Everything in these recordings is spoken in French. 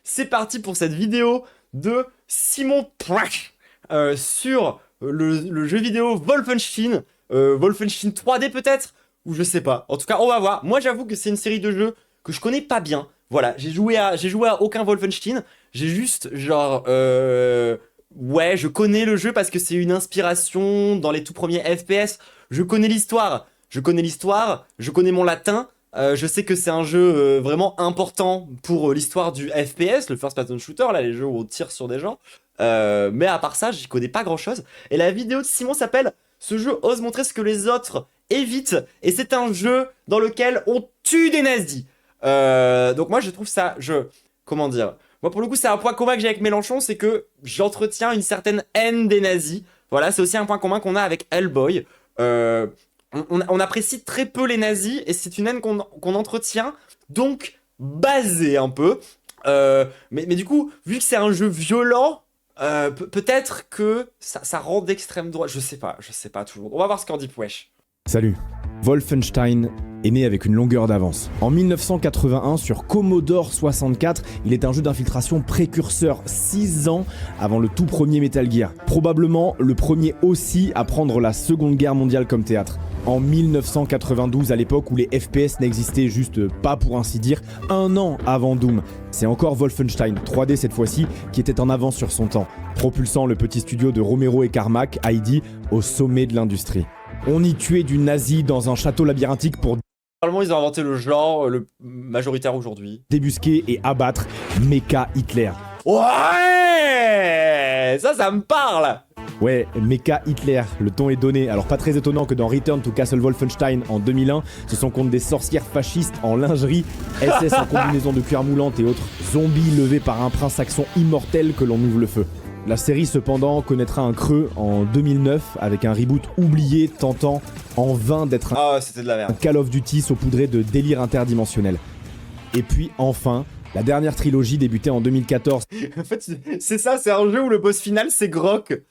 C'est parti pour cette vidéo de Simon Prack sur le jeu vidéo Wolfenstein, Wolfenstein 3D peut-être, ou je sais pas. En tout cas, on va voir. Moi, j'avoue que c'est une série de jeux que je connais pas bien. Voilà, j'ai joué à aucun Wolfenstein. J'ai juste genre ouais, je connais le jeu parce que c'est une inspiration dans les tout premiers FPS. Je connais l'histoire. Je connais mon latin. Je sais que c'est un jeu vraiment important pour l'histoire du FPS, le first person shooter, là, les jeux où on tire sur des gens. Mais à part ça, j'y connais pas grand chose. Et la vidéo de Simon s'appelle "Ce jeu ose montrer ce que les autres évitent", et c'est un jeu dans lequel on tue des nazis. Donc moi je trouve ça, comment dire, moi pour le coup c'est un point commun que j'ai avec Mélenchon, c'est que j'entretiens une certaine haine des nazis. Voilà, c'est aussi un point commun qu'on a avec Hellboy. Euh, on apprécie très peu les nazis et c'est une haine qu'on entretient, donc basé un peu. Mais du coup, vu que c'est un jeu violent, peut-être que ça rend d'extrême droite. Je sais pas toujours. On va voir ce qu'en dit Wesh. Salut. Wolfenstein est né avec une longueur d'avance. En 1981, sur Commodore 64, il est un jeu d'infiltration précurseur 6 ans avant le tout premier Metal Gear. Probablement le premier aussi à prendre la Seconde Guerre mondiale comme théâtre. En 1992, à l'époque où les FPS n'existaient juste pas pour ainsi dire, un an avant Doom. C'est encore Wolfenstein, 3D cette fois-ci, qui était en avance sur son temps, propulsant le petit studio de Romero et Carmack, ID, au sommet de l'industrie. On y tuait du nazi dans un château labyrinthique pour Normalement, ils ont inventé le genre le majoritaire aujourd'hui. débusquer et abattre Mecha Hitler. Ouais, ça me parle. Ouais, Mecha Hitler, le ton est donné. Alors pas très étonnant que dans Return to Castle Wolfenstein en 2001, ce sont contre des sorcières fascistes en lingerie, SS en combinaison de cuir moulante et autres zombies levés par un prince saxon immortel que l'on ouvre le feu. La série cependant connaîtra un creux en 2009 avec un reboot oublié tentant en vain d'être c'était de la merde. un Call of Duty saupoudré de délire interdimensionnel. Et puis enfin, la dernière trilogie débutée en 2014 En fait, c'est ça, c'est un jeu où le boss final c'est Grok.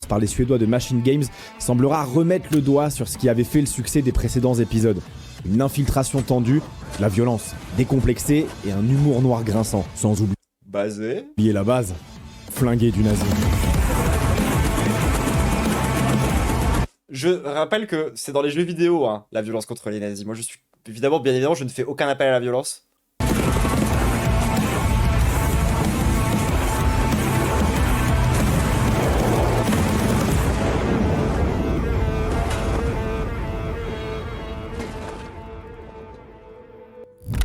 par les Suédois de Machine Games semblera remettre le doigt sur ce qui avait fait le succès des précédents épisodes. Une infiltration tendue, de la violence décomplexée et un humour noir grinçant, sans Basé. oublier la base, flinguer du nazi. Je rappelle que c'est dans les jeux vidéo, hein, la violence contre les nazis. Moi, je suis évidemment, bien évidemment, je ne fais aucun appel à la violence.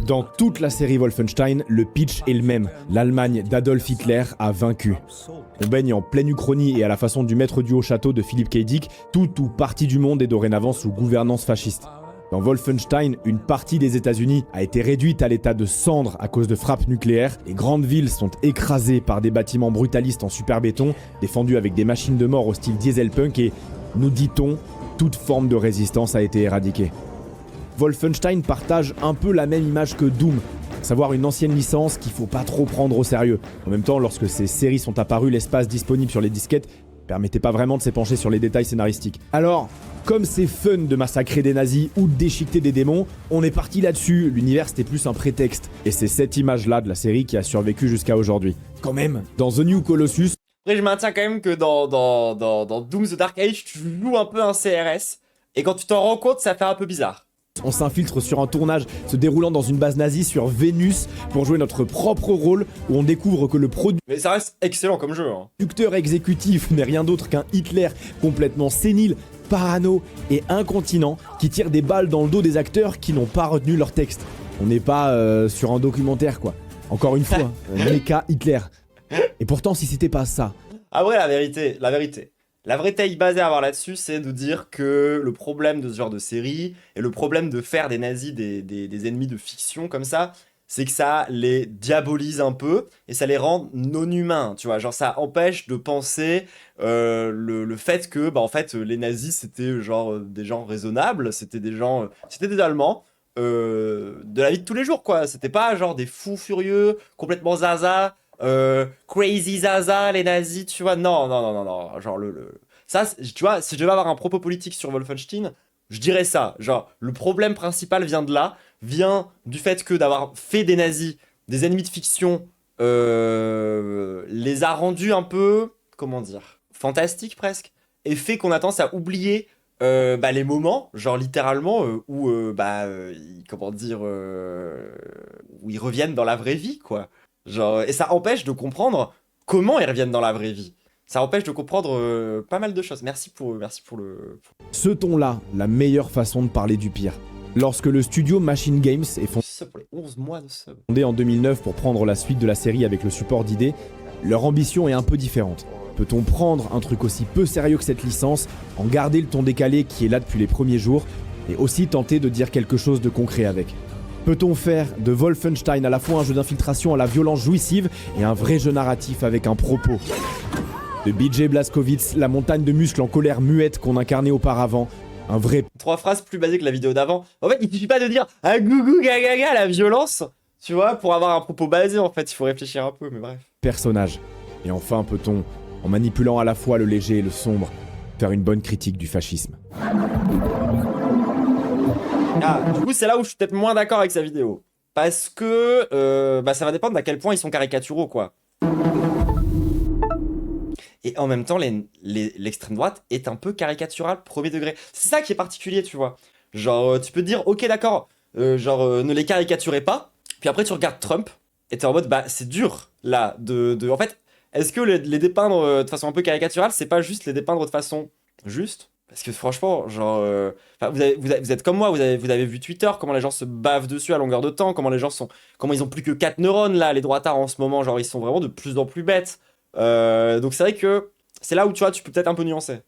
Dans toute la série Wolfenstein, le pitch est le même. L'Allemagne d'Adolf Hitler a vaincu. On baigne en pleine Uchronie et à la façon du maître du haut château de Philippe K. Dick, toute ou partie du monde est dorénavant sous gouvernance fasciste. Dans Wolfenstein, une partie des États-Unis a été réduite à l'état de cendres à cause de frappes nucléaires. Les grandes villes sont écrasées par des bâtiments brutalistes en super béton, défendus avec des machines de mort au style dieselpunk et, nous dit-on, toute forme de résistance a été éradiquée. Wolfenstein partage un peu la même image que Doom, à savoir une ancienne licence qu'il faut pas trop prendre au sérieux. En même temps, lorsque ces séries sont apparues, l'espace disponible sur les disquettes permettait pas vraiment de s'épancher sur les détails scénaristiques. Alors, comme c'est fun de massacrer des nazis ou de déchiqueter des démons, on est parti là-dessus, l'univers c'était plus un prétexte. Et c'est cette image-là de la série qui a survécu jusqu'à aujourd'hui. Quand même, dans The New Colossus, Après, je maintiens quand même que dans Doom the Dark Age, tu joues un peu un CRS. Et quand tu t'en rends compte, ça fait un peu bizarre. on s'infiltre sur un tournage se déroulant dans une base nazie sur Vénus pour jouer notre propre rôle où on découvre que le Mais ça reste excellent comme jeu, hein. producteur exécutif n'est rien d'autre qu'un Hitler complètement sénile, parano et incontinent qui tire des balles dans le dos des acteurs qui n'ont pas retenu leur texte. On n'est pas sur un documentaire quoi. Encore une fois, Mecha Hitler. Et pourtant si c'était pas ça, Après, la vraie taille basée à avoir là-dessus, c'est de dire que le problème de ce genre de série, et le problème de faire des nazis des ennemis de fiction comme ça, c'est que ça les diabolise un peu, et ça les rend non humains, tu vois. Genre, ça empêche de penser le fait que, bah, en fait, les nazis, c'était genre des gens raisonnables, c'était des Allemands, de la vie de tous les jours, quoi. C'était pas genre des fous furieux, complètement zaza, crazy zaza, les nazis, tu vois. Non, non, non, non, non. Genre, ça, tu vois, si je devais avoir un propos politique sur Wolfenstein, je dirais ça. Genre, le problème principal vient de là, vient du fait que d'avoir fait des nazis des ennemis de fiction les a rendus un peu, comment dire, fantastiques presque, et fait qu'on a tendance à oublier les moments, genre littéralement, où, comment dire, où ils reviennent dans la vraie vie, quoi. Genre, et ça empêche de comprendre comment ils reviennent dans la vraie vie. Ça empêche de comprendre pas mal de choses. Merci pour le... Ce ton-là, la meilleure façon de parler du pire. Lorsque le studio Machine Games est Sub pour les 11 mois de sub. fondé en 2009 pour prendre la suite de la série avec le support d'idées, leur ambition est un peu différente. Peut-on prendre un truc aussi peu sérieux que cette licence, en garder le ton décalé qui est là depuis les premiers jours, et aussi tenter de dire quelque chose de concret avec? Peut-on faire de Wolfenstein à la fois un jeu d'infiltration à la violence jouissive et un vrai jeu narratif avec un propos? De BJ Blazkowicz, la montagne de muscles en colère muette qu'on incarnait auparavant, un vrai 3 phrases plus basiques que la vidéo d'avant. En fait, il suffit pas de dire « Ah gougou gaga gaga la violence !» Tu vois, pour avoir un propos basé, en fait, il faut réfléchir un peu, mais bref. personnage. Et enfin peut-on, en manipulant à la fois le léger et le sombre, faire une bonne critique du fascisme. Ah, du coup, c'est là où je suis peut-être moins d'accord avec sa vidéo. Parce que ça va dépendre d'à quel point ils sont caricaturaux, quoi. Et en même temps, l'extrême droite est un peu caricaturale, premier degré. C'est ça qui est particulier, tu vois. Genre, tu peux te dire, ok, d'accord, ne les caricaturez pas. Puis après, tu regardes Trump, et t'es en mode, bah, c'est dur, là, En fait, est-ce que les dépeindre de façon un peu caricaturale, c'est pas juste les dépeindre de façon juste? Parce que franchement, genre... vous êtes comme moi, vous avez vu Twitter, comment les gens se bavent dessus à longueur de temps, comment ils ont plus que 4 neurones, là, les droitards, en ce moment. Genre, ils sont vraiment de plus en plus bêtes. Donc c'est vrai que c'est là où, tu vois, tu peux peut-être un peu nuancer.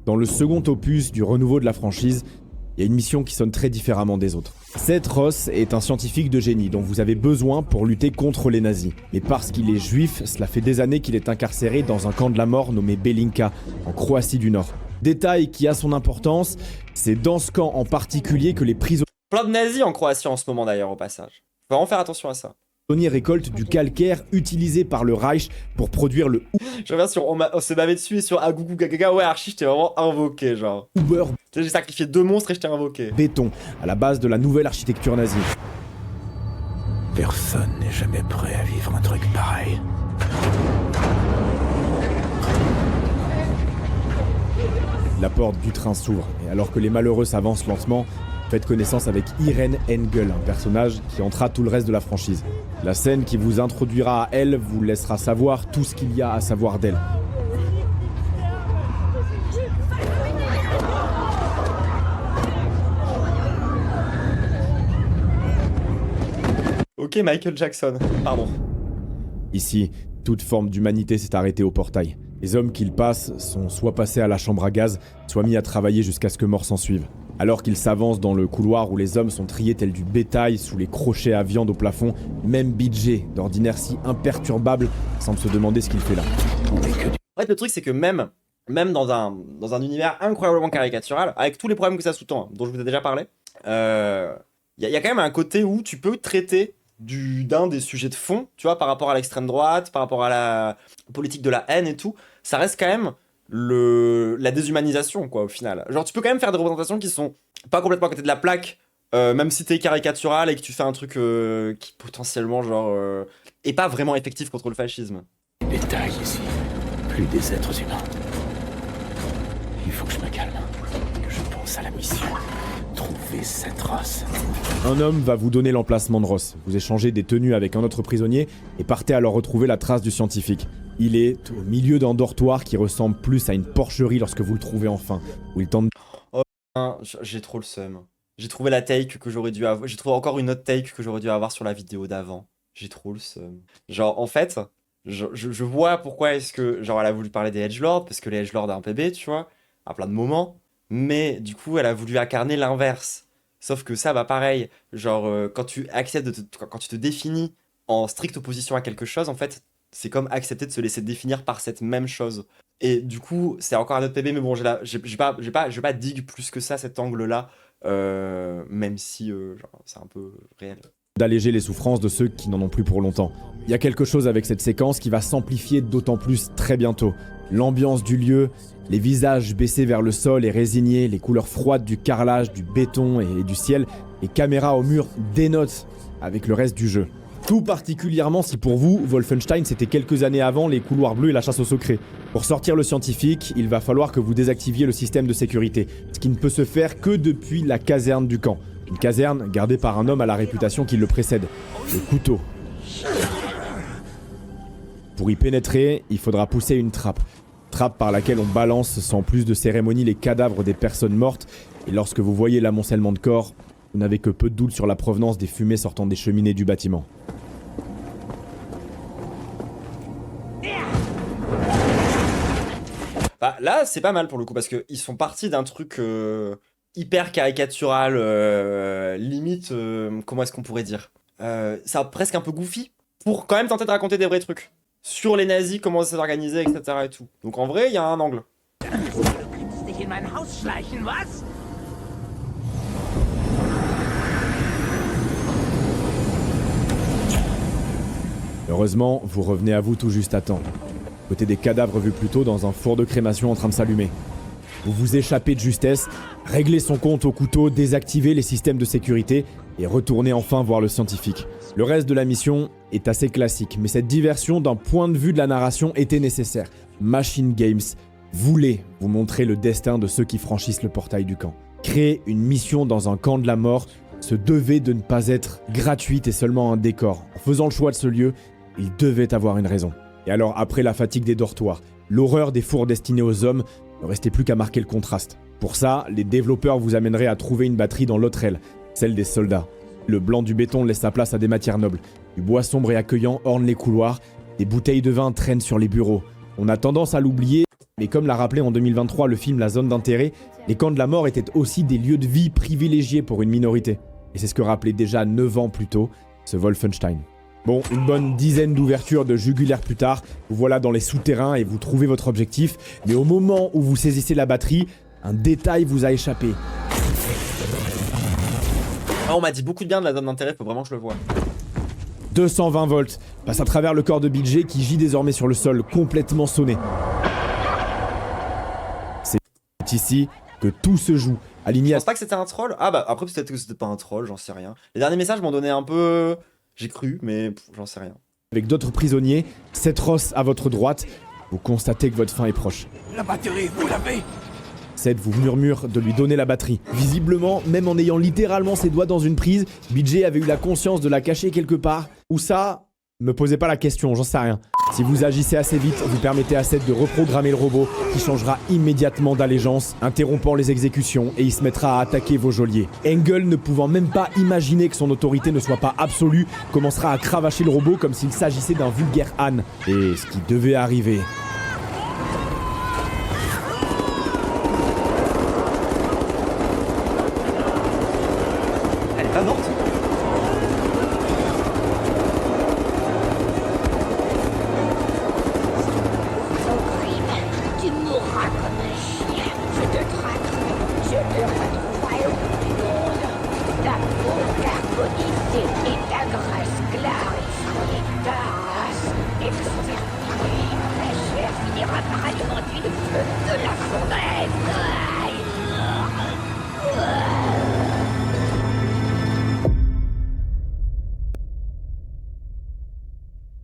Dans le second opus du renouveau de la franchise, il y a une mission qui sonne très différemment des autres. Seth Ross est un scientifique de génie dont vous avez besoin pour lutter contre les nazis. Mais parce qu'il est juif, cela fait des années qu'il est incarcéré dans un camp de la mort nommé Belinka, en Croatie du Nord. Détail qui a son importance, c'est dans ce camp en particulier que les prisonniers Plein de nazis en Croatie en ce moment d'ailleurs, au passage. Faut vraiment faire attention à ça. récoltent du calcaire utilisé par le Reich pour produire le Je reviens sur on s'est bavé dessus et sur Agougou Gagaga, ouais, Archie, je t'ai vraiment invoqué, genre. Uber Tu sais, j'ai sacrifié 2 monstres et je t'ai invoqué. béton, à la base de la nouvelle architecture nazie. Personne n'est jamais prêt à vivre un truc pareil. La porte du train s'ouvre, et alors que les malheureux s'avancent lentement, faites connaissance avec Irene Engel, un personnage qui entra tout le reste de la franchise. La scène qui vous introduira à elle vous laissera savoir tout ce qu'il y a à savoir d'elle. Ok, Michael Jackson, pardon. Ici, toute forme d'humanité s'est arrêtée au portail. Les hommes qu'ils passent sont soit passés à la chambre à gaz, soit mis à travailler jusqu'à ce que mort s'en suive. Alors qu'ils s'avancent dans le couloir où les hommes sont triés tels du bétail sous les crochets à viande au plafond, même BJ, d'ordinaire si imperturbable, semble se demander ce qu'il fait là. En fait, le truc, c'est que même dans un univers incroyablement caricatural, avec tous les problèmes que ça sous-tend, dont je vous ai déjà parlé, y a quand même un côté où tu peux traiter d'un des sujets de fond, tu vois, par rapport à l'extrême droite, par rapport à la politique de la haine et tout. Ça reste quand même la déshumanisation, quoi, au final. Genre, tu peux quand même faire des représentations qui sont pas complètement à côté de la plaque, même si t'es caricatural et que tu fais un truc qui potentiellement, genre, est pas vraiment effectif contre le fascisme. Détail ici. Plus des êtres humains. Il faut que je me calme. Que je pense à la mission. Trouver Seth Ross. Un homme va vous donner l'emplacement de Ross. Vous échangez des tenues avec un autre prisonnier et partez alors retrouver la trace du scientifique. Il est au milieu d'un dortoir qui ressemble plus à une porcherie lorsque vous le trouvez enfin, où il tente... J'ai trop le seum. J'ai trouvé la take que j'aurais dû avoir. J'ai trouvé encore une autre take que j'aurais dû avoir sur la vidéo d'avant. J'ai trop le seum. Genre, en fait, je vois pourquoi est-ce que... Genre, elle a voulu parler des edgelords, parce que les edgelords ont un PB, tu vois, à plein de moments. Mais, du coup, elle a voulu incarner l'inverse. Sauf que ça, bah, pareil. Genre, quand tu acceptes quand tu te définis en stricte opposition à quelque chose, en fait, c'est comme accepter de se laisser définir par cette même chose. Et du coup, c'est encore un autre PB, mais bon, j'ai pas dig plus que ça, cet angle-là, même si, genre, c'est un peu réel. D'alléger les souffrances de ceux qui n'en ont plus pour longtemps. Il y a quelque chose avec cette séquence qui va s'amplifier d'autant plus très bientôt. L'ambiance du lieu, les visages baissés vers le sol et résignés, les couleurs froides du carrelage, du béton et du ciel, et caméra au mur dénotent avec le reste du jeu. Tout particulièrement si pour vous, Wolfenstein c'était quelques années avant les couloirs bleus et la chasse au secret. Pour sortir le scientifique, il va falloir que vous désactiviez le système de sécurité, ce qui ne peut se faire que depuis la caserne du camp. Une caserne gardée par un homme à la réputation qui le précède, le couteau. Pour y pénétrer, il faudra pousser une trappe. Trappe par laquelle on balance sans plus de cérémonie les cadavres des personnes mortes, et lorsque vous voyez l'amoncellement de corps, vous n'avez que peu de doute sur la provenance des fumées sortant des cheminées du bâtiment. Bah, là, c'est pas mal pour le coup, parce qu'ils sont partis d'un truc hyper caricatural, limite, comment est-ce qu'on pourrait dire ça presque un peu goofy, pour quand même tenter de raconter des vrais trucs. Sur les nazis, comment ça s'organisait, etc. et tout. Donc en vrai, il y a un angle. Heureusement, vous revenez à vous tout juste à temps. Côté des cadavres vus plus tôt dans un four de crémation en train de s'allumer. Vous vous échappez de justesse, réglez son compte au couteau, désactivez les systèmes de sécurité et retournez enfin voir le scientifique. Le reste de la mission est assez classique, mais cette diversion d'un point de vue de la narration était nécessaire. Machine Games voulait vous montrer le destin de ceux qui franchissent le portail du camp. Créer une mission dans un camp de la mort se devait de ne pas être gratuite et seulement un décor. En faisant le choix de ce lieu, il devait avoir une raison. Et alors, après la fatigue des dortoirs, l'horreur des fours destinés aux hommes, ne restait plus qu'à marquer le contraste. Pour ça, les développeurs vous amèneraient à trouver une batterie dans l'autre aile, celle des soldats. Le blanc du béton laisse sa place à des matières nobles. Du bois sombre et accueillant orne les couloirs, des bouteilles de vin traînent sur les bureaux. On a tendance à l'oublier, mais comme l'a rappelé en 2023 le film La Zone d'intérêt, les camps de la mort étaient aussi des lieux de vie privilégiés pour une minorité. Et c'est ce que rappelait déjà 9 ans plus tôt ce Wolfenstein. Bon, une bonne dizaine d'ouvertures de jugulaires plus tard, vous voilà dans les souterrains et vous trouvez votre objectif, mais au moment où vous saisissez la batterie, un détail vous a échappé. Ah, on m'a dit beaucoup de bien de La Zone d'intérêt, faut vraiment que je le voie. 220 volts passe à travers le corps de BJ qui gît désormais sur le sol, complètement sonné. C'est ici que tout se joue, aligné Je à... pense pas que c'était un troll. Ah bah après peut-être que c'était pas un troll, j'en sais rien. Les derniers messages m'ont donné un peu... J'ai cru, mais j'en sais rien. Avec d'autres prisonniers, Setros à votre droite, vous constatez que votre fin est proche. La batterie, vous l'avez? Seth vous murmure de lui donner la batterie. Visiblement, même en ayant littéralement ses doigts dans une prise, BJ avait eu la conscience de la cacher quelque part. Ou ça, me posez pas la question, j'en sais rien. Si vous agissez assez vite, vous permettez à Seth de reprogrammer le robot qui changera immédiatement d'allégeance, interrompant les exécutions et il se mettra à attaquer vos geôliers. Engel, ne pouvant même pas imaginer que son autorité ne soit pas absolue, commencera à cravacher le robot comme s'il s'agissait d'un vulgaire âne. Et ce qui devait arriver... Elle est pas morte? Tu mourras comme un chien. Je te traquerai. Je te retrouverai au bout du monde. Ta peau carbonisée et ta graisse clarifiée. Ta race exterminée. Ta chair finira par alimenter le feu de la fournaise.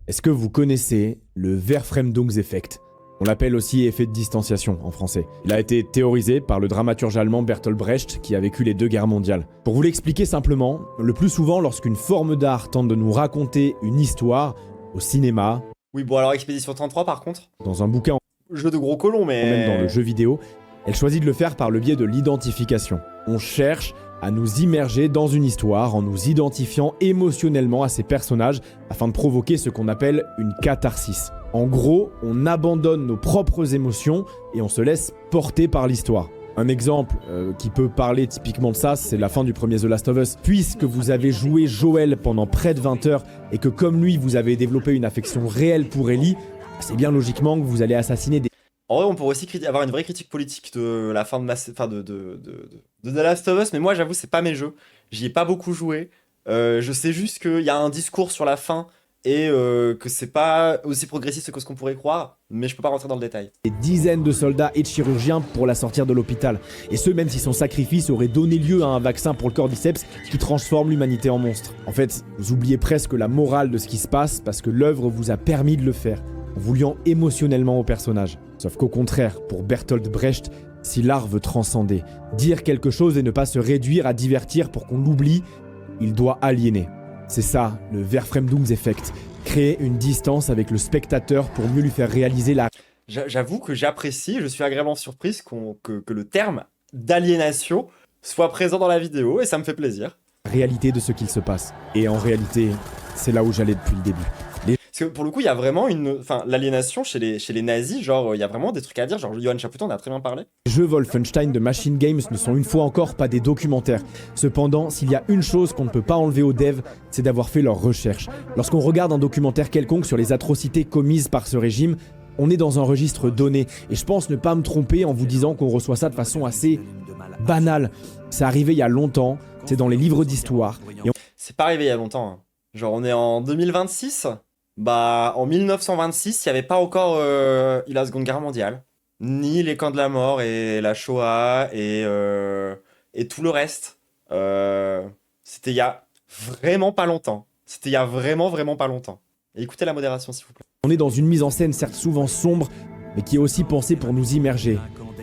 Est-ce que vous connaissez le Verfremdungseffekt ? On l'appelle aussi effet de distanciation en français. Il a été théorisé par le dramaturge allemand Bertolt Brecht qui a vécu les 2 guerres mondiales. Pour vous l'expliquer simplement, le plus souvent lorsqu'une forme d'art tente de nous raconter une histoire, au cinéma, Oui, bon alors Expédition 33 par contre, dans un bouquin jeu de gros colons, ou mais... même dans le jeu vidéo, elle choisit de le faire par le biais de l'identification. On cherche à nous immerger dans une histoire en nous identifiant émotionnellement à ces personnages afin de provoquer ce qu'on appelle une catharsis. En gros, on abandonne nos propres émotions et on se laisse porter par l'histoire. Un exemple qui peut parler typiquement de ça, c'est la fin du premier The Last of Us. Puisque vous avez joué Joel pendant près de 20 heures et que comme lui, vous avez développé une affection réelle pour Ellie, c'est bien logiquement que vous allez assassiner des... En vrai, on pourrait aussi avoir une vraie critique politique de la fin de The Last of Us, mais moi, j'avoue, c'est pas mes jeux. J'y ai pas beaucoup joué. Je sais juste qu'il y a un discours sur la fin et que c'est pas aussi progressiste que ce qu'on pourrait croire, mais je peux pas rentrer dans le détail. Des dizaines de soldats et de chirurgiens pour la sortir de l'hôpital. Et ce, même si son sacrifice aurait donné lieu à un vaccin pour le cordyceps qui transforme l'humanité en monstre. En fait, vous oubliez presque la morale de ce qui se passe parce que l'œuvre vous a permis de le faire, en vous liant émotionnellement au personnage. Sauf qu'au contraire, pour Bertolt Brecht, si l'art veut transcender, dire quelque chose et ne pas se réduire à divertir pour qu'on l'oublie, il doit aliéner. C'est ça, le Verfremdungseffekt. Créer une distance avec le spectateur pour mieux lui faire réaliser la J'avoue que j'apprécie, je suis agréablement surprise que le terme d'aliénation soit présent dans la vidéo, et ça me fait plaisir. réalité de ce qu'il se passe. Et en réalité, c'est là où j'allais depuis le début. Parce que pour le coup, il y a vraiment l'aliénation chez les nazis, genre, il y a vraiment des trucs à dire, genre, Johann Chapoutot en a très bien parlé. Les jeux Wolfenstein de Machine Games ne sont une fois encore pas des documentaires. Cependant, s'il y a une chose qu'on ne peut pas enlever aux devs, c'est d'avoir fait leurs recherches. Lorsqu'on regarde un documentaire quelconque sur les atrocités commises par ce régime, on est dans un registre donné. Et je pense ne pas me tromper en vous disant qu'on reçoit ça de façon assez banale. Ça arrivait il y a longtemps, c'est dans les livres d'histoire. Et C'est pas arrivé il y a longtemps, hein. Genre, on est en 2026. Bah, en 1926, il n'y avait pas encore la Seconde Guerre mondiale, ni les camps de la mort et la Shoah et tout le reste. C'était il y a vraiment pas longtemps. C'était il y a vraiment pas longtemps. Et écoutez la modération, s'il vous plaît. on est dans une mise en scène certes souvent sombre, mais qui est aussi pensée pour nous immerger,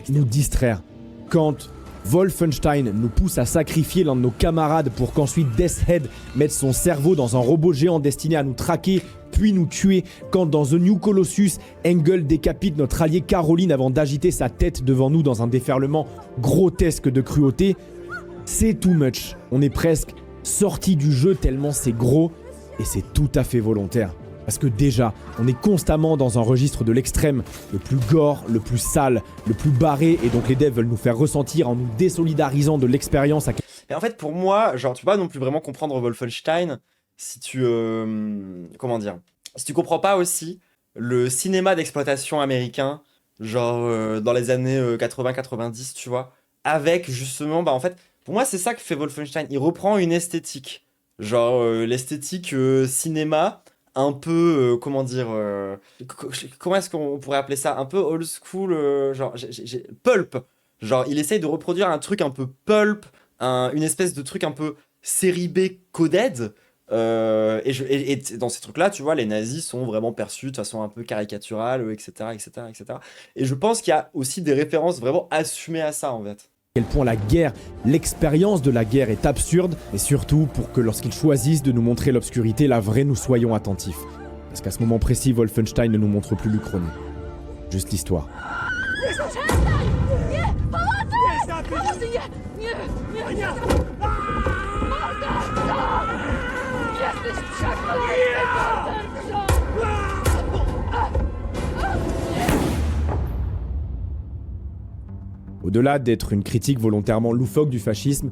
nous distraire. Quand Wolfenstein nous pousse à sacrifier l'un de nos camarades pour qu'ensuite Death Head mette son cerveau dans un robot géant destiné à nous traquer, puis nous tuer, quand dans The New Colossus, Engel décapite notre allié Caroline avant d'agiter sa tête devant nous dans un déferlement grotesque de cruauté, c'est too much. On est presque sorti du jeu tellement c'est gros, et c'est tout à fait volontaire. Parce que déjà, on est constamment dans un registre de l'extrême, le plus gore, le plus sale, le plus barré, et donc les devs veulent nous faire ressentir en nous désolidarisant de l'expérience. Et en fait, pour moi, genre, tu peux pas non plus vraiment comprendre Wolfenstein si tu... comment dire? Si tu comprends pas aussi le cinéma d'exploitation américain, genre dans les années 80-90, tu vois, avec justement, bah en fait, pour moi, c'est ça que fait Wolfenstein. Il reprend une esthétique, genre l'esthétique cinéma, un peu, comment dire, comment est-ce qu'on pourrait appeler ça? Un peu old school, genre, pulp. Genre, il essaye de reproduire un truc un peu pulp, une espèce de truc un peu série B coded. Et dans ces trucs-là, tu vois, les nazis sont vraiment perçus de façon un peu caricaturale, etc., etc., etc. Et je pense qu'il y a aussi des références vraiment assumées à ça, en fait. À quel point la guerre, l'expérience de la guerre est absurde, et surtout pour que lorsqu'ils choisissent de nous montrer l'obscurité, la vraie, nous soyons attentifs. Parce qu'à ce moment précis, Wolfenstein ne nous montre plus l'Uchronie. Juste l'histoire. Au-delà d'être une critique volontairement loufoque du fascisme,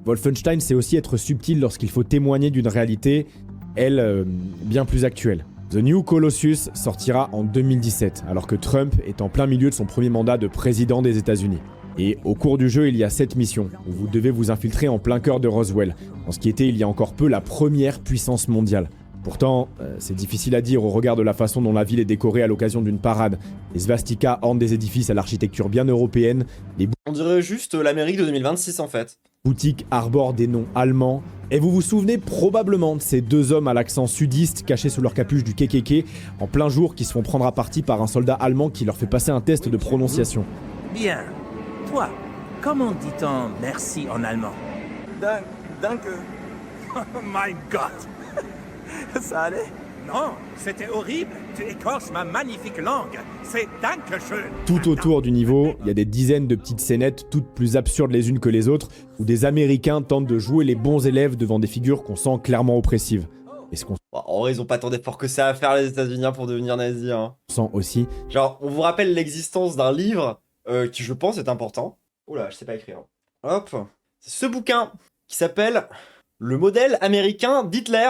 Wolfenstein sait aussi être subtil lorsqu'il faut témoigner d'une réalité, elle, bien plus actuelle. The New Colossus sortira en 2017, alors que Trump est en plein milieu de son premier mandat de président des États-Unis. Et au cours du jeu, il y a 7 missions, où vous devez vous infiltrer en plein cœur de Roswell, en ce qui était il y a encore peu la première puissance mondiale. Pourtant, c'est difficile à dire au regard de la façon dont la ville est décorée à l'occasion d'une parade. Les svastikas ornent des édifices à l'architecture bien européenne, les On dirait juste l'Amérique de 2026, en fait. boutiques arborent des noms allemands, et vous vous souvenez probablement de ces deux hommes à l'accent sudiste cachés sous leur capuche du KKK en plein jour qui se font prendre à partie par un soldat allemand qui leur fait passer un test de prononciation. Bien. Toi, comment dit-on merci en allemand? Danke. Oh my God! Ça allait? Non, c'était horrible. Tu écorces ma magnifique langue. C'est Dankeschön. Tout autour du niveau, il y a des dizaines de petites scénettes, toutes plus absurdes les unes que les autres, où des Américains tentent de jouer les bons élèves devant des figures qu'on sent clairement oppressives. Et ce qu'on Bon, en vrai, ils ont pas tant d'efforts que ça à faire, les États-Unis, pour devenir nazis, hein. sent aussi, Genre, on vous rappelle l'existence d'un livre qui, je pense, est important. Oula, je sais pas écrire. Hop. C'est ce bouquin qui s'appelle Le modèle américain d'Hitler.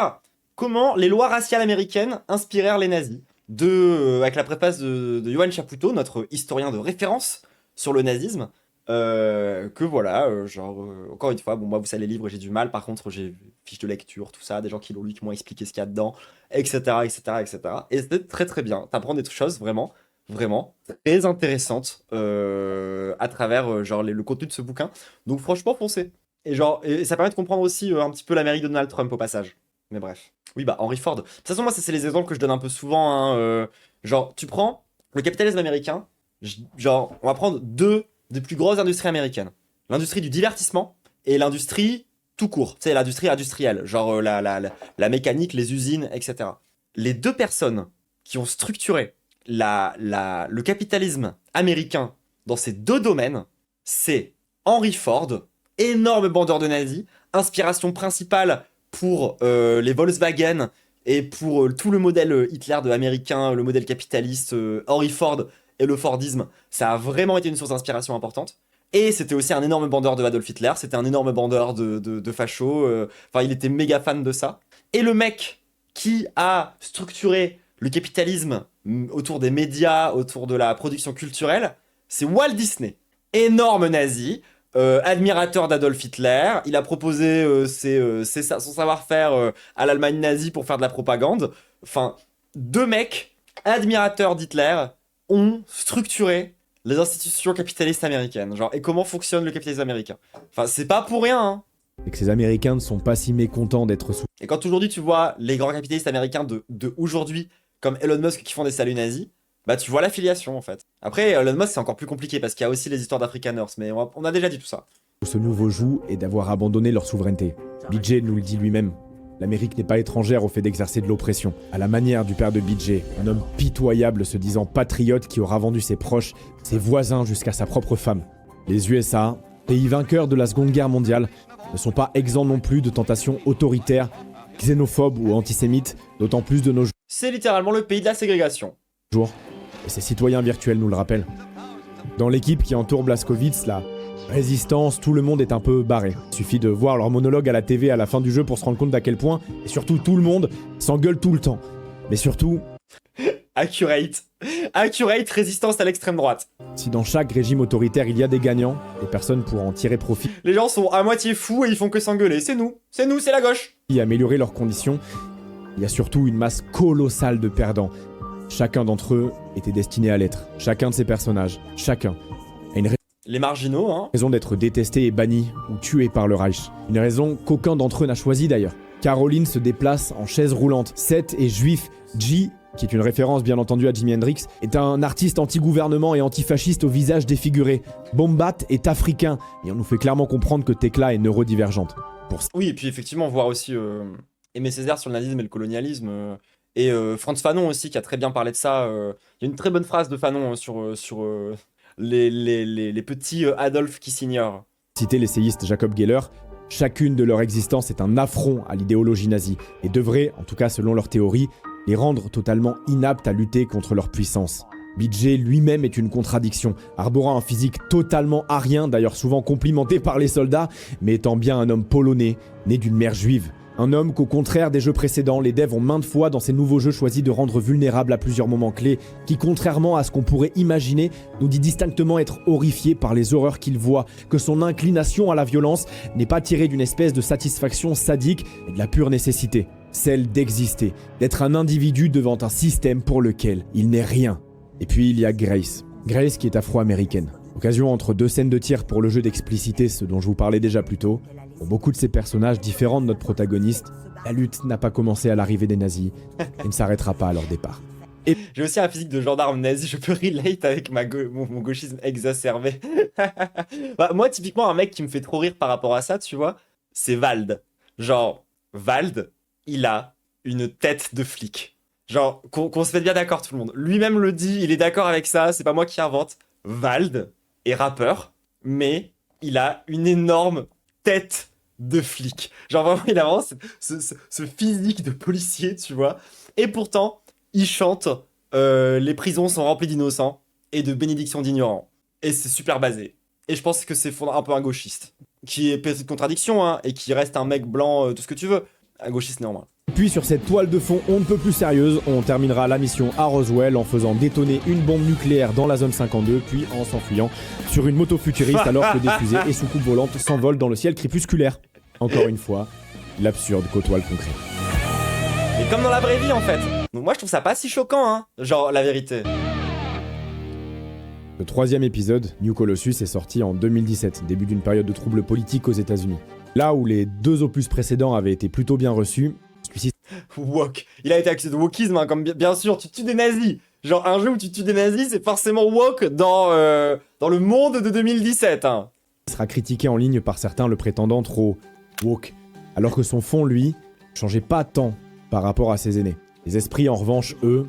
Comment les lois raciales américaines inspirèrent les nazis. Avec la préface de Johann Chapoutot, notre historien de référence sur le nazisme. Que voilà, encore une fois, bon, moi, vous savez, les livres, j'ai du mal. Par contre, j'ai fiches de lecture, tout ça, des gens qui l'ont lu, qui m'ont expliqué ce qu'il y a dedans, etc., etc., etc. Et c'était très, très bien. T'apprends des choses vraiment, vraiment très intéressantes à travers, le contenu de ce bouquin. Donc, franchement, foncez. Et ça permet de comprendre aussi un petit peu l'Amérique de Donald Trump au passage. Mais bref. Oui, bah, Henry Ford. De toute façon, moi, c'est les exemples que je donne un peu souvent, hein, tu prends le capitalisme américain, on va prendre deux des plus grosses industries américaines. L'industrie du divertissement et l'industrie tout court. Tu sais, l'industrie industrielle, la mécanique, les usines, etc. Les deux personnes qui ont structuré le capitalisme américain dans ces deux domaines, c'est Henry Ford, énorme bandeur de nazis, inspiration principale pour les Volkswagen et pour tout le modèle Hitler de américain, le modèle capitaliste, Henry Ford et le Fordisme, ça a vraiment été une source d'inspiration importante. Et c'était aussi un énorme bandeur de Adolf Hitler, c'était un énorme bandeur de facho, enfin il était méga fan de ça. Et le mec qui a structuré le capitalisme autour des médias, autour de la production culturelle, c'est Walt Disney. Énorme nazi, admirateur d'Adolf Hitler, il a proposé son savoir-faire à l'Allemagne nazie pour faire de la propagande. Enfin, deux mecs admirateurs d'Hitler ont structuré les institutions capitalistes américaines. Et comment fonctionne le capitalisme américain. Enfin, c'est pas pour rien, hein. Et que ces Américains ne sont pas si mécontents d'être sous. Et quand aujourd'hui tu vois les grands capitalistes américains de aujourd'hui, comme Elon Musk qui font des saluts nazis, bah tu vois l'affiliation en fait. Après, Elon Musk c'est encore plus compliqué parce qu'il y a aussi les histoires d'Afrikaners, mais on a déjà dit tout ça. Ce nouveau joug est d'avoir abandonné leur souveraineté. BJ nous le dit lui-même. L'Amérique n'est pas étrangère au fait d'exercer de l'oppression. À la manière du père de BJ, un homme pitoyable se disant patriote qui aura vendu ses proches, ses voisins jusqu'à sa propre femme. Les USA, pays vainqueurs de la Seconde Guerre mondiale, ne sont pas exempts non plus de tentations autoritaires, xénophobes ou antisémites, d'autant plus de nos C'est littéralement le pays de la ségrégation. jours. Et ces citoyens virtuels nous le rappellent. Dans l'équipe qui entoure Blazkowicz, la résistance, tout le monde est un peu barré. Il suffit de voir leur monologue à la TV à la fin du jeu pour se rendre compte d'à quel point, et surtout tout le monde, s'engueule tout le temps. Mais surtout... Accurate, résistance à l'extrême droite. Si dans chaque régime autoritaire il y a des gagnants, des personnes pour en tirer profit, Les gens sont à moitié fous et ils font que s'engueuler. C'est nous, c'est la gauche. et améliorer leurs conditions, il y a surtout une masse colossale de perdants. Chacun d'entre eux était destiné à l'être. Chacun de ces personnages, chacun, a une Les marginaux, hein. raison d'être détesté et banni ou tué par le Reich. Une raison qu'aucun d'entre eux n'a choisi d'ailleurs. Caroline se déplace en chaise roulante. Seth est juif. G, qui est une référence bien entendu à Jimi Hendrix, est un artiste anti-gouvernement et antifasciste au visage défiguré. Bombat est africain, et on nous fait clairement comprendre que Tekla est neurodivergente. Oui, et puis effectivement, voir aussi Aimé Césaire sur le nazisme et le colonialisme. Et Frantz Fanon aussi, qui a très bien parlé de ça. Il y a une très bonne phrase de Fanon sur les petits Adolf qui s'ignorent. Citer l'essayiste Jacob Geller, chacune de leur existence est un affront à l'idéologie nazie, et devrait, en tout cas selon leur théorie, les rendre totalement inaptes à lutter contre leur puissance. BJ lui-même est une contradiction, arborant un physique totalement arien, d'ailleurs souvent complimenté par les soldats, mais étant bien un homme polonais, né d'une mère juive. Un homme qu'au contraire des jeux précédents, les devs ont maintes fois dans ces nouveaux jeux choisi de rendre vulnérable à plusieurs moments clés, qui contrairement à ce qu'on pourrait imaginer, nous dit distinctement être horrifié par les horreurs qu'il voit, que son inclination à la violence n'est pas tirée d'une espèce de satisfaction sadique, mais de la pure nécessité, celle d'exister, d'être un individu devant un système pour lequel il n'est rien. Et puis il y a Grace. Grace qui est afro-américaine. Occasion entre deux scènes de tir pour le jeu d'expliciter ce dont je vous parlais déjà plus tôt. Pour beaucoup de ces personnages différents de notre protagoniste, la lutte n'a pas commencé à l'arrivée des nazis et ne s'arrêtera pas à leur départ. J'ai aussi un physique de gendarme nazi, je peux relate avec mon gauchisme exacerbé. Bah, moi, typiquement, un mec qui me fait trop rire par rapport à ça, tu vois, c'est Vald. Vald, il a une tête de flic. Qu'on se mette bien d'accord tout le monde. Lui-même le dit, il est d'accord avec ça, c'est pas moi qui invente. Vald est rappeur, mais il a une énorme tête de flic. Vraiment, il a vraiment ce physique de policier, tu vois. Et pourtant, il chante les prisons sont remplies d'innocents et de bénédictions d'ignorants. Et c'est super basé. Et je pense que c'est un peu un gauchiste. Qui est petite contradiction, hein, et qui reste un mec blanc, tout ce que tu veux. Un gauchiste néanmoins. Puis sur cette toile de fond on ne peut plus sérieuse, on terminera la mission à Roswell en faisant détonner une bombe nucléaire dans la zone 52, puis en s'enfuyant sur une moto futuriste alors que des fusées et soucoupes volantes s'envolent dans le ciel crépusculaire. Encore une fois, l'absurde côtoie le concret. Et comme dans la vraie vie en fait. Donc moi je trouve ça pas si choquant, hein. Genre la vérité. Le 3e épisode, New Colossus, est sorti en 2017, début d'une période de troubles politiques aux États-Unis. Là où les 2 opus précédents avaient été plutôt bien reçus, celui-ci Woke. Il a été accusé de wokisme, hein, comme bien sûr, tu tues des nazis. Genre, un jeu où tu tues des nazis, c'est forcément woke dans le monde de 2017. Hein. sera critiqué en ligne par certains le prétendant trop woke, alors que son fond, lui, changeait pas tant par rapport à ses aînés. Les esprits, en revanche, eux,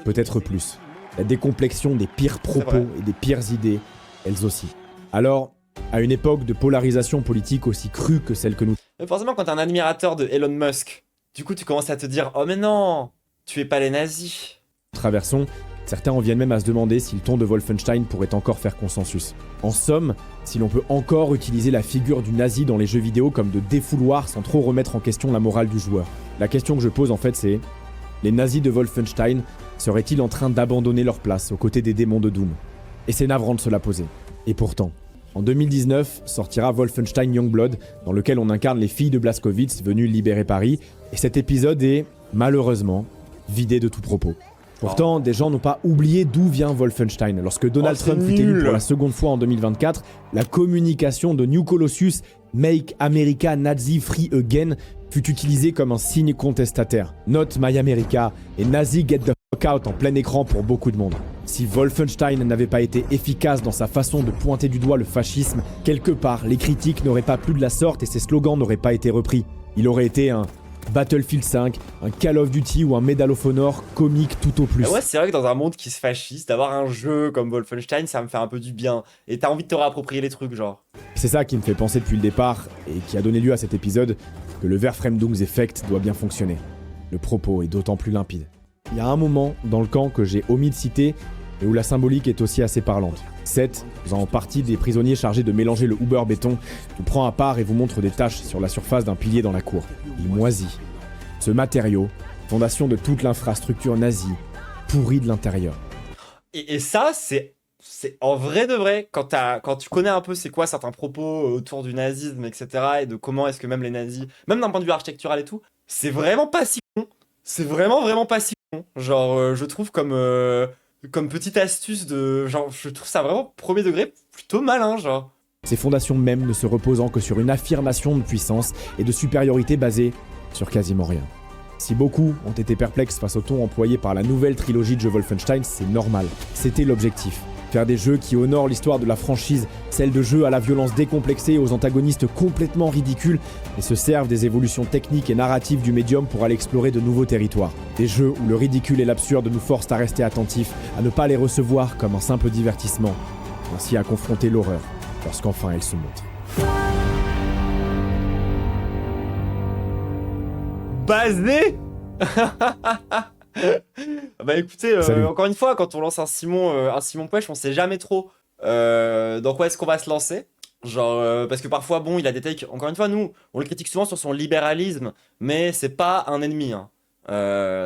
peut-être plus. La décomplexion des pires propos et des pires idées, elles aussi. Alors, à une époque de polarisation politique aussi crue que celle que nous Mais forcément, quand t'es un admirateur de Elon Musk, du coup, tu commences à te dire « Oh mais non, tuez pas les nazis !» traversons, certains en viennent même à se demander si le ton de Wolfenstein pourrait encore faire consensus. En somme, si l'on peut encore utiliser la figure du nazi dans les jeux vidéo comme de défouloir sans trop remettre en question la morale du joueur. La question que je pose en fait c'est, les nazis de Wolfenstein seraient-ils en train d'abandonner leur place aux côtés des démons de Doom? Et c'est navrant de se la poser. Et pourtant, en 2019 sortira Wolfenstein Youngblood, dans lequel on incarne les filles de Blazkowicz venues libérer Paris, et cet épisode est, malheureusement, vidé de tout propos. Pourtant, des gens n'ont pas oublié d'où vient Wolfenstein. Lorsque Donald Trump fut élu pour la seconde fois en 2024, la communication de New Colossus, Make America Nazi Free Again, fut utilisée comme un signe contestataire. Note My America et Nazi Get the Fuck Out en plein écran pour beaucoup de monde. Si Wolfenstein n'avait pas été efficace dans sa façon de pointer du doigt le fascisme, quelque part, les critiques n'auraient pas plu de la sorte et ses slogans n'auraient pas été repris. Il aurait été un Battlefield 5, un Call of Duty ou un Medal of Honor comique tout au plus. Ah ouais, c'est vrai que dans un monde qui se fascise, d'avoir un jeu comme Wolfenstein, ça me fait un peu du bien. Et t'as envie de te réapproprier les trucs, genre. C'est ça qui me fait penser depuis le départ, et qui a donné lieu à cet épisode, que le Verframe Dooms Effect doit bien fonctionner. Le propos est d'autant plus limpide. Il y a un moment dans le camp que j'ai omis de citer, et où la symbolique est aussi assez parlante. Seth, faisant partie des prisonniers chargés de mélanger le Uber béton, vous prend à part et vous montre des taches sur la surface d'un pilier dans la cour. Il moisit. Ce matériau, fondation de toute l'infrastructure nazie, pourri de l'intérieur. Et ça, c'est en vrai de vrai, quand tu connais un peu c'est quoi certains propos autour du nazisme, etc., et de comment est-ce que même les nazis, même d'un point de vue architectural et tout, c'est vraiment pas si con. C'est vraiment pas si con. Genre, je trouve comme petite astuce de... Genre, je trouve ça vraiment premier degré plutôt malin, genre. Ces fondations mêmes ne se reposant que sur une affirmation de puissance et de supériorité basée sur quasiment rien. Si beaucoup ont été perplexes face au ton employé par la nouvelle trilogie de jeux Wolfenstein, c'est normal. C'était l'objectif. Faire des jeux qui honorent l'histoire de la franchise, celle de jeux à la violence décomplexée et aux antagonistes complètement ridicules, et se servent des évolutions techniques et narratives du médium pour aller explorer de nouveaux territoires. Des jeux où le ridicule et l'absurde nous forcent à rester attentifs, à ne pas les recevoir comme un simple divertissement, ainsi à confronter l'horreur, lorsqu'enfin elle se montre. Basé. Bah écoutez, encore une fois, quand on lance un Simon Puech, on sait jamais trop dans quoi est-ce qu'on va se lancer. Genre, parce que parfois, bon, il a des takes. Encore une fois, nous, on le critique souvent sur son libéralisme, mais c'est pas un ennemi. Hein.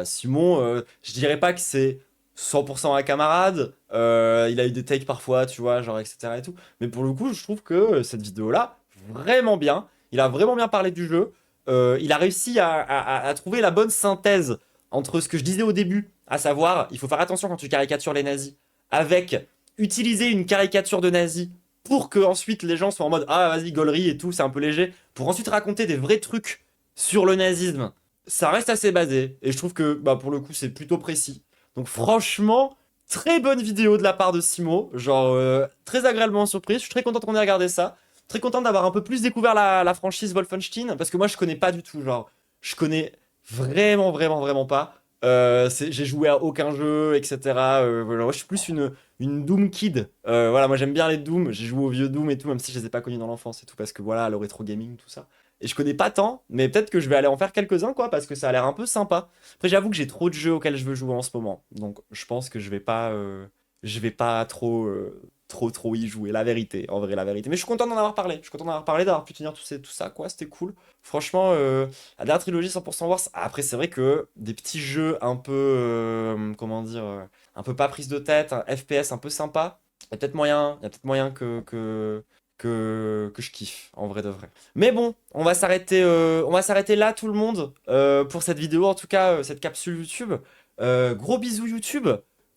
Simon, je dirais pas que c'est 100% un camarade. Il a eu des takes parfois, tu vois, genre, etc. et tout. Mais pour le coup, je trouve que cette vidéo-là, vraiment bien. Il a vraiment bien parlé du jeu. Il a réussi à trouver la bonne synthèse entre ce que je disais au début, à savoir, il faut faire attention quand tu caricatures les nazis, avec utiliser une caricature de nazis pour que ensuite les gens soient en mode ah vas-y gaulerie et tout, c'est un peu léger, pour ensuite raconter des vrais trucs sur le nazisme. Ça reste assez basé et je trouve que bah pour le coup c'est plutôt précis. Donc franchement, très bonne vidéo de la part de Simo, genre très agréablement surprise. Je suis très content qu'on ait regardé ça. Très content d'avoir un peu plus découvert la franchise Wolfenstein, parce que moi je connais pas du tout, genre je connais vraiment pas. J'ai joué à aucun jeu, etc. Voilà, moi je suis plus une Doom kid. Voilà, moi j'aime bien les Doom, j'ai joué aux vieux Doom et tout, même si je les ai pas connus dans l'enfance et tout, parce que voilà, le rétro gaming, tout ça. Et je connais pas tant, mais peut-être que je vais aller en faire quelques-uns, quoi, parce que ça a l'air un peu sympa. Après j'avoue que j'ai trop de jeux auxquels je veux jouer en ce moment, donc je pense que je vais pas trop trop y jouer, la vérité, en vrai, la vérité. Mais je suis content d'en avoir parlé, d'avoir pu tenir tout ça, quoi, c'était cool. Franchement, la dernière trilogie 100% Wars, après, c'est vrai que des petits jeux un peu, comment dire, un peu pas prise de tête, un FPS un peu sympa, il y a peut-être moyen, que je kiffe, en vrai de vrai. Mais bon, on va s'arrêter là, tout le monde, pour cette vidéo, en tout cas, cette capsule YouTube. Gros bisous YouTube,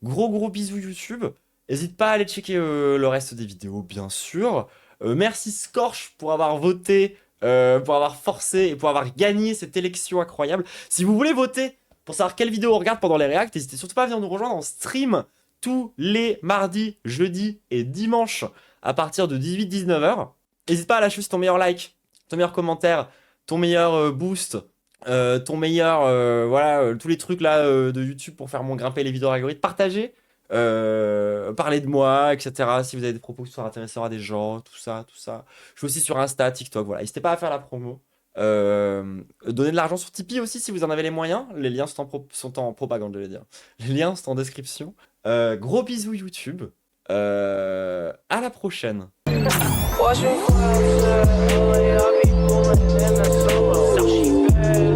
gros bisous YouTube. N'hésite pas à aller checker le reste des vidéos, bien sûr. Merci Scorch pour avoir voté, pour avoir forcé et pour avoir gagné cette élection incroyable. Si vous voulez voter pour savoir quelle vidéo on regarde pendant les réacts, n'hésitez surtout pas à venir nous rejoindre en stream tous les mardis, jeudis et dimanches à partir de 18-19h. N'hésite pas à lâcher ton meilleur like, ton meilleur commentaire, ton meilleur boost, ton meilleur, voilà, tous les trucs là de YouTube pour faire mon grimper les vidéos algorithmes. Partagez, parlez de moi, etc. Si vous avez des propos qui sont intéressants à des gens, tout ça. Je suis aussi sur Insta, TikTok, voilà. N'hésitez pas à faire la promo. Donnez de l'argent sur Tipeee aussi si vous en avez les moyens. Les liens sont en propagande, je vais dire. Les liens sont en description. Gros bisous YouTube. À la prochaine. Watch me fly to LA, I be pulling in the solo. She bad